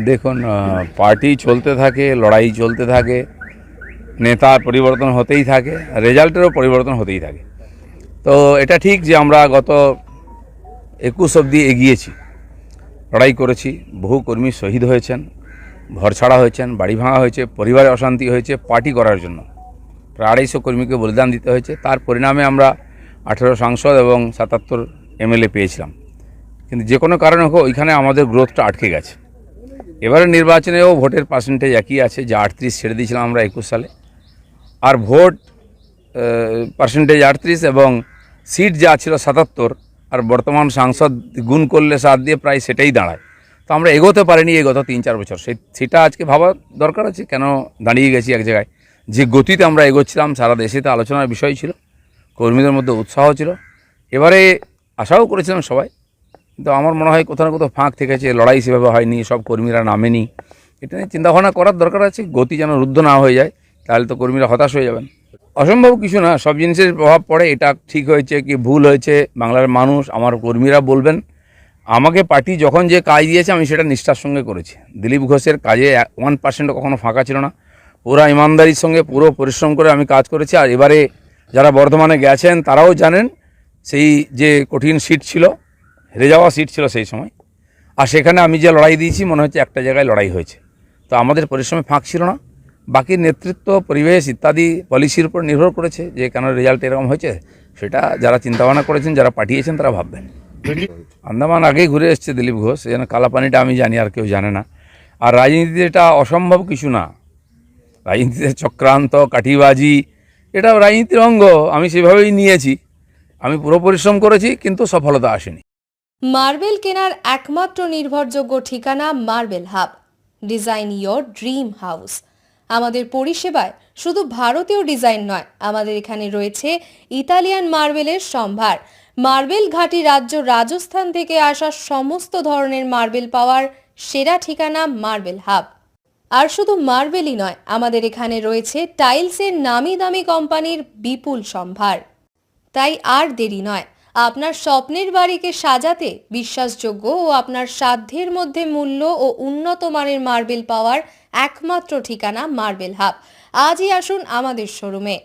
দেখুন, পার্টি চলতে থাকে, লড়াই চলতে থাকে, নেতার পরিবর্তন হতেই থাকে, রেজাল্টেরও পরিবর্তন হতেই থাকে। তো এটা ঠিক যে আমরা গত 21 অবধি এগিয়েছি, লড়াই করেছি, বহু কর্মী শহীদ হয়েছেন, ঘরছাড়া হয়েছেন, বাড়ি ভাঙা হয়েছে, পরিবারে অশান্তি হয়েছে পার্টি করার জন্য। প্রায় 250 কর্মীকে বলিদান দিতে হয়েছে। তার পরিণামে আমরা 18 সাংসদ এবং 77 এমএলএ পেয়েছিলাম। কিন্তু যে কোনো কারণে হোক ওইখানে আমাদের গ্রোথটা আটকে গেছে। এবারে নির্বাচনেও ভোটের পার্সেন্টেজ একই আছে, যে 38 ছেড়ে দিয়েছিলাম আমরা 21 সালে, আর ভোট পার্সেন্টেজ 38 এবং সিট যা ছিল 77, আর বর্তমান সাংসদ গুণ করলে 7 দিয়ে প্রায় সেটাই দাঁড়ায়। তো আমরা এগোতে পারিনি এই গত 3-4 বছর। সেটা আজকে ভাবা দরকার আছে, কেন দাঁড়িয়ে গেছি এক জায়গায়। যে গতিতে আমরা এগোচ্ছিলাম, সারা দেশে তো আলোচনার বিষয় ছিল, কর্মীদের মধ্যে উৎসাহ ছিল, এবারে আশাও করেছিলাম সবাই। কিন্তু আমার মনে হয় কোথাও না কোথাও ফাঁক থেকেছে, লড়াই সেভাবে হয়নি, সব কর্মীরা নামেনি। এটা নিয়ে চিন্তাভাবনা করার দরকার আছে, গতি যেন রুদ্ধ না হয়ে যায়, তাহলে তো কর্মীরা হতাশ হয়ে যাবেন। অসম্ভব কিছু না, সব জিনিসের প্রভাব পড়ে। এটা ঠিক হয়েছে কি ভুল হয়েছে বাংলার মানুষ, আমার কর্মীরা বলবেন। আমাকে পার্টি যখন যে কাজ দিয়েছে আমি সেটা নিষ্ঠার সঙ্গে করেছি। দিলীপ ঘোষের কাজে 1% কখনো ফাঁকা ছিল না, পুরো ইমানদারির সঙ্গে পুরো পরিশ্রম করে আমি কাজ করেছি। আর এবারে যারা বর্ধমানে গেছেন তারাও জানেন, সেই যে কঠিন সিট ছিল, হেরে যাওয়া সিট ছিল সেই সময়, আর সেখানে আমি যে লড়াই দিয়েছি মনে হচ্ছে একটা জায়গায় লড়াই হয়েছে। তো আমাদের পরিশ্রমে ফাঁক ছিল না। বাকি নেতৃত্ব, পরিবেশ ইত্যাদি পলিসির উপর নির্ভর করেছে যে কেন রেজাল্ট এরকম হয়েছে, সেটা যারা চিন্তাভাবনা করেছেন, যারা পাঠিয়েছেন, তারা ভাববেন। আন্দামান আগেই ঘুরে এসছে দিলীপ ঘোষ, যেন কালাপানিটা আমি জানি, আর কেউ জানে না। আর রাজনীতিতে এটা অসম্ভব কিছু না, রাজনীতিতে চক্রান্ত, কাঠিবাজি, এটাও রাজনীতির অঙ্গ। আমি সেভাবেই নিয়েছি, আমি পুরো পরিশ্রম করেছি, কিন্তু সফলতা আসেনি। মার্বেল কেনার একমাত্র নির্ভরযোগ্য ঠিকানা marble hub. Design your dream house. আমাদের পরিষেবায় শুধু ভারতীয় ডিজাইন নয়, আমাদের এখানে রয়েছে ইতালিয়ান মার্বেলের সম্ভার। মার্বেল ঘাঁটি রাজ্য রাজস্থান থেকে আসা সমস্ত ধরনের মার্বেল পাওয়ার সেরা ঠিকানা মার্বেল হাব। আর শুধু মার্বেলই নয়, আমাদের এখানে রয়েছে টাইলসের নামি দামি কোম্পানির বিপুল সম্ভার। তাই আর দেরি নয়, আপনার স্বপ্নের বাড়িকে সাজাতে বিশ্বাসযোগ্য ও আপনার সাধ্যের মধ্যে মূল্য ও উন্নত মানের মার্বেল পাওয়ার একমাত্র ঠিকানা মার্বেল হাব। আজই আসুন আমাদের শোরুমে।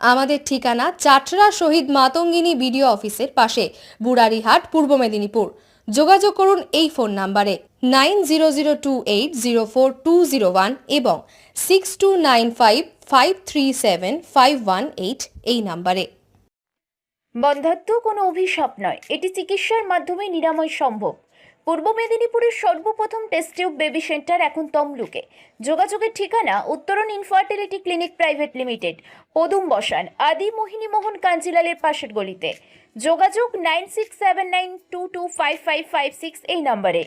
আমাদের ঠিকানা চাটরা শহীদ মাতঙ্গিনী বিডিও অফিসের পাশে, বুড়ারিহাট, পূর্ব মেদিনীপুর। যোগাযোগ করুন এই ফোন নাম্বারে 9002804201 এবং 6295537518 এই নাম্বারে। বন্ধ্যাত্ব কোনো অভিশাপ নয়, এটি চিকিৎসার মাধ্যমে নিরাময় সম্ভব। পূর্ব মেদিনীপুরের সর্বপ্রথম টেস্ট টিউব বেবি সেন্টার এখন তমলুকে। যোগাযোগের ঠিকানা উত্তরণ ইনফার্টিলিটি ক্লিনিক প্রাইভেট লিমিটেড, পদুম বসান, আদি মোহিনী মোহন কাঞ্জিলালের পাশের গলিতে। যোগাযোগ 9679225556 এই নম্বরে।